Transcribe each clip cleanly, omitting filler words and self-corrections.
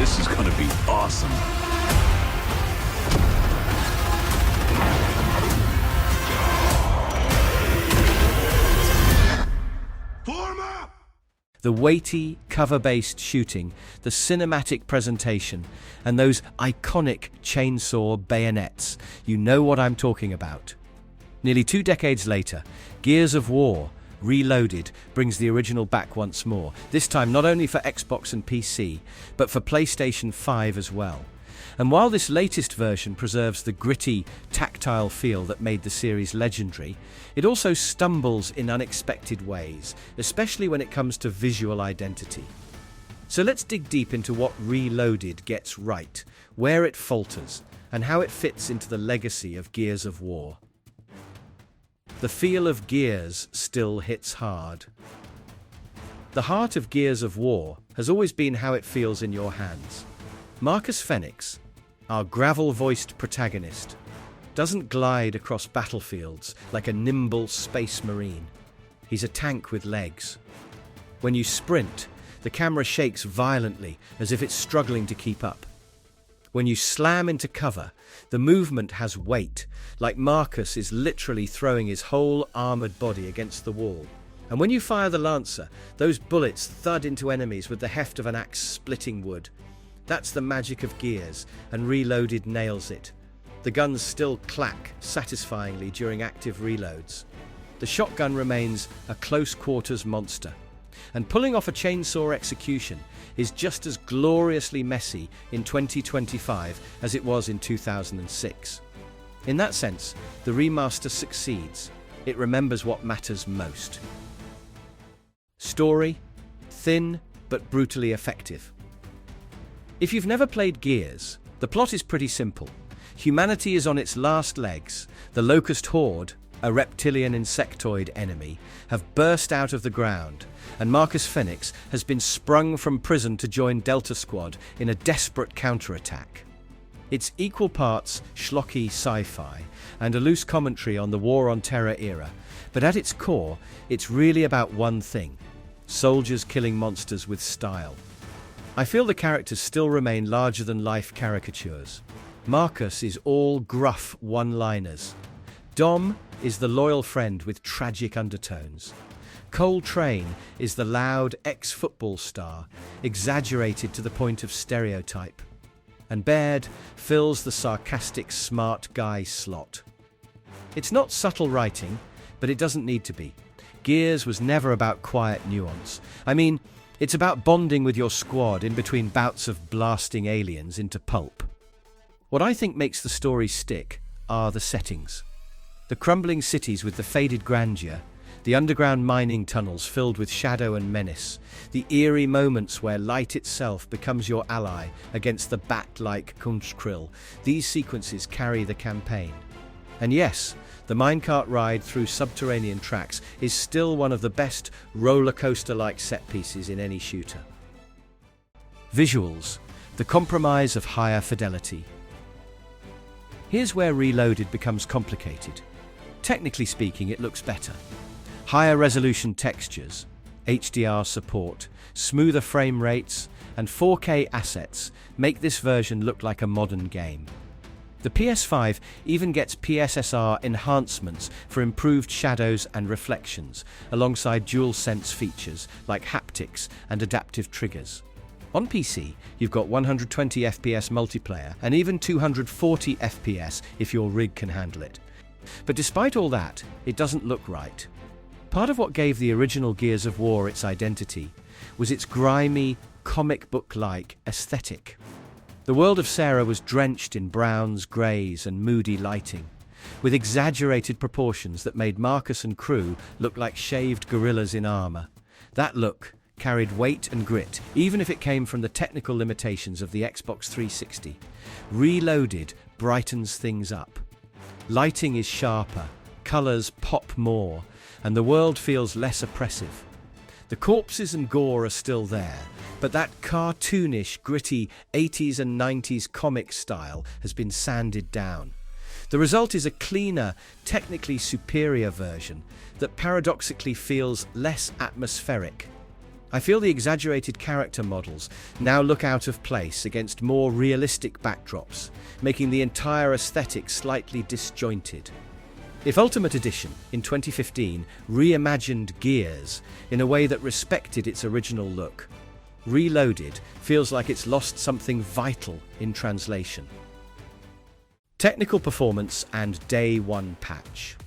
This is gonna be awesome. Form up! The weighty, cover-based shooting, the cinematic presentation, and those iconic chainsaw bayonets. You know what I'm talking about. Nearly 2 decades later, Gears of War Reloaded brings the original back once more, this time not only for Xbox and PC, but for PlayStation 5 as well. And while this latest version preserves the gritty, tactile feel that made the series legendary, it also stumbles in unexpected ways, especially when it comes to visual identity. So let's dig deep into what Reloaded gets right, where it falters, and how it fits into the legacy of Gears of War. The feel of Gears still hits hard. The heart of Gears of War has always been how it feels in your hands. Marcus Fenix, our gravel-voiced protagonist, doesn't glide across battlefields like a nimble space marine. He's a tank with legs. When you sprint, the camera shakes violently as if it's struggling to keep up. When you slam into cover, the movement has weight, like Marcus is literally throwing his whole armored body against the wall. And when you fire the Lancer, those bullets thud into enemies with the heft of an axe splitting wood. That's the magic of Gears, and Reloaded nails it. The guns still clack satisfyingly during active reloads. The shotgun remains a close-quarters monster, and pulling off a chainsaw execution is just as gloriously messy in 2025 as it was in 2006. In that sense, the remaster succeeds. It remembers what matters most. Story, thin but brutally effective. If you've never played Gears, the plot is pretty simple. Humanity is on its last legs. The Locust Horde, a reptilian insectoid enemy, have burst out of the ground, and Marcus Fenix has been sprung from prison to join Delta Squad in a desperate counterattack. It's equal parts schlocky sci-fi and a loose commentary on the War on Terror era, but at its core, it's really about one thing: soldiers killing monsters with style. I feel the characters still remain larger-than-life caricatures. Marcus is all gruff one-liners. Dom is the loyal friend with tragic undertones. Cole Train is the loud ex-football star, exaggerated to the point of stereotype. And Baird fills the sarcastic smart guy slot. It's not subtle writing, but it doesn't need to be. Gears was never about quiet nuance. I mean, it's about bonding with your squad in between bouts of blasting aliens into pulp. What I think makes the story stick are the settings. The crumbling cities with the faded grandeur, the underground mining tunnels filled with shadow and menace, the eerie moments where light itself becomes your ally against the bat-like Kunstskrill. These sequences carry the campaign. And yes, the minecart ride through subterranean tracks is still one of the best roller coaster-like set pieces in any shooter. Visuals, the compromise of higher fidelity. Here's where Reloaded becomes complicated. Technically speaking, it looks better. Higher resolution textures, HDR support, smoother frame rates, and 4K assets make this version look like a modern game. The PS5 even gets PSSR enhancements for improved shadows and reflections, alongside DualSense features like haptics and adaptive triggers. On PC, you've got 120 FPS multiplayer and even 240 FPS if your rig can handle it. But despite all that, it doesn't look right. Part of what gave the original Gears of War its identity was its grimy, comic book-like aesthetic. The world of Sarah was drenched in browns, greys, and moody lighting, with exaggerated proportions that made Marcus and crew look like shaved gorillas in armor. That look carried weight and grit, even if it came from the technical limitations of the Xbox 360. Reloaded brightens things up. Lighting is sharper, colors pop more, and the world feels less oppressive. The corpses and gore are still there, but that cartoonish, gritty 80s and 90s comic style has been sanded down. The result is a cleaner, technically superior version that paradoxically feels less atmospheric. I feel the exaggerated character models now look out of place against more realistic backdrops, making the entire aesthetic slightly disjointed. If Ultimate Edition in 2015 reimagined Gears in a way that respected its original look, Reloaded feels like it's lost something vital in translation. Technical performance and Day 1 patch.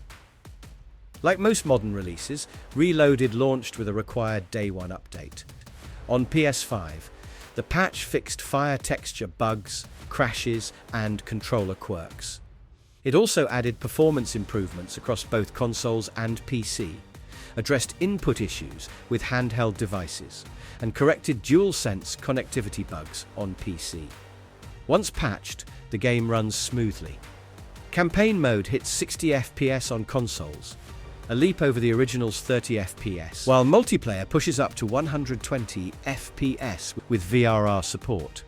Like most modern releases, Reloaded launched with a required Day 1 update. On PS5, the patch fixed fire texture bugs, crashes, and controller quirks. It also added performance improvements across both consoles and PC, addressed input issues with handheld devices, and corrected DualSense connectivity bugs on PC. Once patched, the game runs smoothly. Campaign mode hits 60 FPS on consoles, a leap over the original's 30 FPS, while multiplayer pushes up to 120 FPS with VRR support.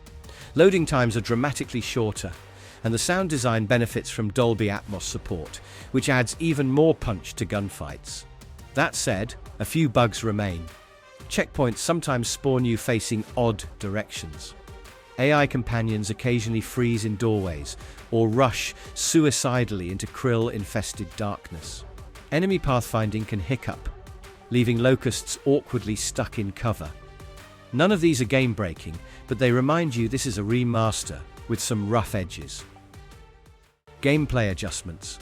Loading times are dramatically shorter, and the sound design benefits from Dolby Atmos support, which adds even more punch to gunfights. That said, a few bugs remain. Checkpoints sometimes spawn you facing odd directions. AI companions occasionally freeze in doorways or rush suicidally into krill-infested darkness. Enemy pathfinding can hiccup, leaving locusts awkwardly stuck in cover. None of these are game-breaking, but they remind you this is a remaster with some rough edges. Gameplay adjustments.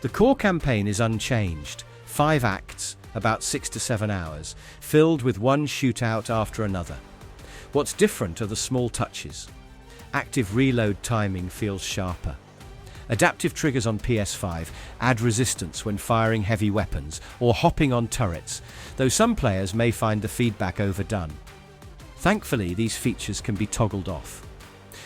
The core campaign is unchanged, 5 acts, about 6 to 7 hours, filled with one shootout after another. What's different are the small touches. Active reload timing feels sharper. Adaptive triggers on PS5 add resistance when firing heavy weapons or hopping on turrets, though some players may find the feedback overdone. Thankfully, these features can be toggled off.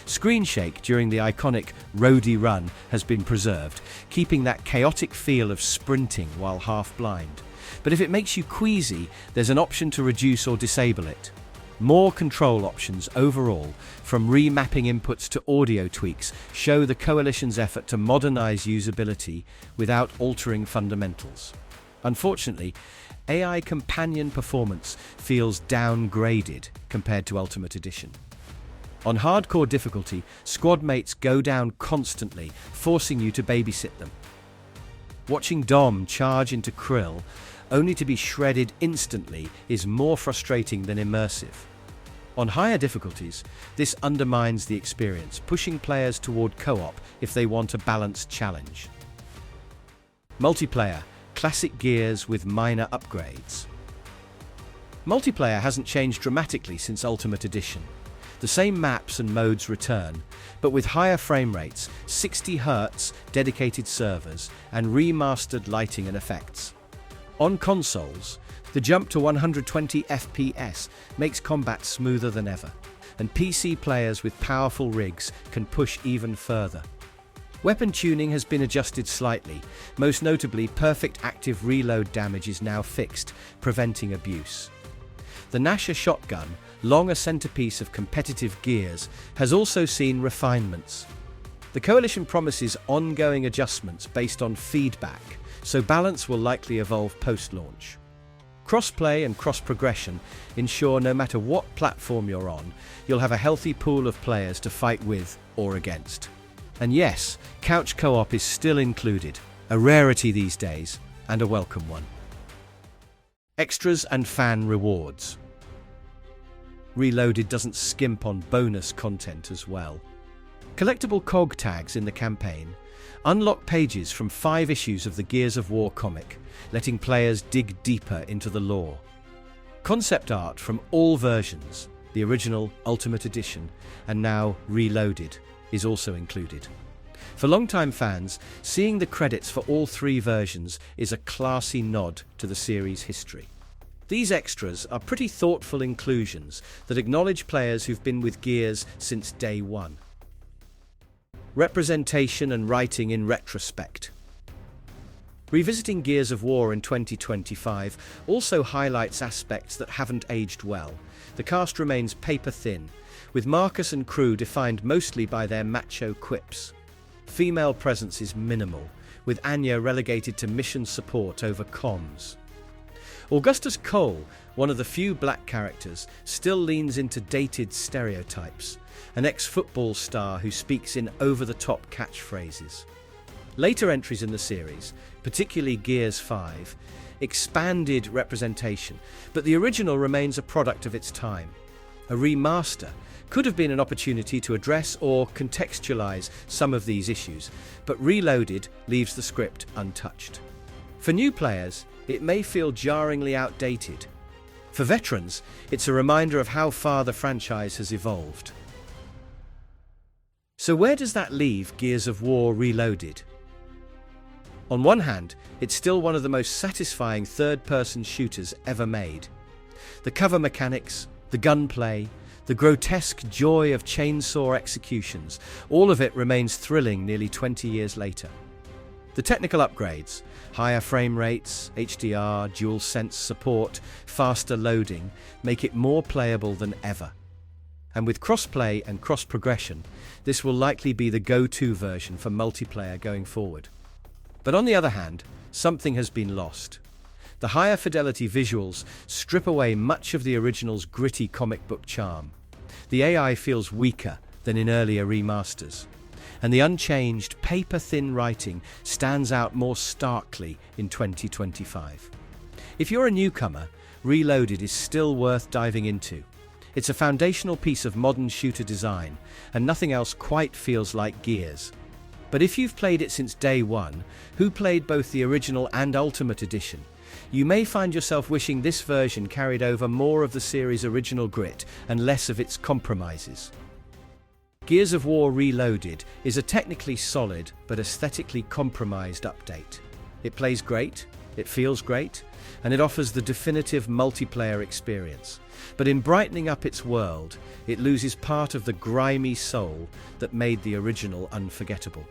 Screen shake during the iconic roadie run has been preserved, keeping that chaotic feel of sprinting while half blind. But if it makes you queasy, there's an option to reduce or disable it. More control options overall, from remapping inputs to audio tweaks, show the Coalition's effort to modernize usability without altering fundamentals. Unfortunately, AI companion performance feels downgraded compared to Ultimate Edition. On hardcore difficulty, squad mates go down constantly, forcing you to babysit them. Watching Dom charge into Krill, only to be shredded instantly, is more frustrating than immersive. On higher difficulties, this undermines the experience, pushing players toward co-op if they want a balanced challenge. Multiplayer, classic Gears with minor upgrades. Multiplayer hasn't changed dramatically since Ultimate Edition. The same maps and modes return, but with higher frame rates, 60 Hz, dedicated servers, and remastered lighting and effects. On consoles, the jump to 120 FPS makes combat smoother than ever, and PC players with powerful rigs can push even further. Weapon tuning has been adjusted slightly, most notably perfect active reload damage is now fixed, preventing abuse. The Nasher shotgun, long a centerpiece of competitive Gears, has also seen refinements. The Coalition promises ongoing adjustments based on feedback, so balance will likely evolve post-launch. Crossplay and cross-progression ensure no matter what platform you're on, you'll have a healthy pool of players to fight with or against. And yes, couch co-op is still included, a rarity these days, and a welcome one. Extras and fan rewards. Reloaded doesn't skimp on bonus content as well. Collectible COG tags in the campaign unlock pages from 5 issues of the Gears of War comic, letting players dig deeper into the lore. Concept art from all versions, the original, Ultimate Edition, and now Reloaded, is also included. For longtime fans, seeing the credits for all 3 versions is a classy nod to the series' history. These extras are pretty thoughtful inclusions that acknowledge players who've been with Gears since day one. Representation and writing in retrospect. Revisiting Gears of War in 2025 also highlights aspects that haven't aged well. The cast remains paper-thin, with Marcus and crew defined mostly by their macho quips. Female presence is minimal, with Anya relegated to mission support over comms. Augustus Cole, one of the few black characters, still leans into dated stereotypes, an ex-football star who speaks in over-the-top catchphrases. Later entries in the series, particularly Gears 5, expanded representation, but the original remains a product of its time. A remaster could have been an opportunity to address or contextualize some of these issues, but Reloaded leaves the script untouched. For new players, it may feel jarringly outdated. For veterans, it's a reminder of how far the franchise has evolved. So where does that leave Gears of War Reloaded? On one hand, it's still one of the most satisfying third-person shooters ever made. The cover mechanics, the gunplay, the grotesque joy of chainsaw executions, all of it remains thrilling nearly 20 years later. The technical upgrades, higher frame rates, HDR, DualSense support, faster loading, make it more playable than ever. And with cross-play and cross-progression, this will likely be the go-to version for multiplayer going forward. But on the other hand, something has been lost. The higher fidelity visuals strip away much of the original's gritty comic book charm. The AI feels weaker than in earlier remasters, and the unchanged, paper-thin writing stands out more starkly in 2025. If you're a newcomer, Reloaded is still worth diving into. It's a foundational piece of modern shooter design, and nothing else quite feels like Gears. But if you've played it since day one, who played both the original and Ultimate Edition, you may find yourself wishing this version carried over more of the series' original grit and less of its compromises. Gears of War Reloaded is a technically solid but aesthetically compromised update. It plays great, it feels great, and it offers the definitive multiplayer experience. But in brightening up its world, it loses part of the grimy soul that made the original unforgettable.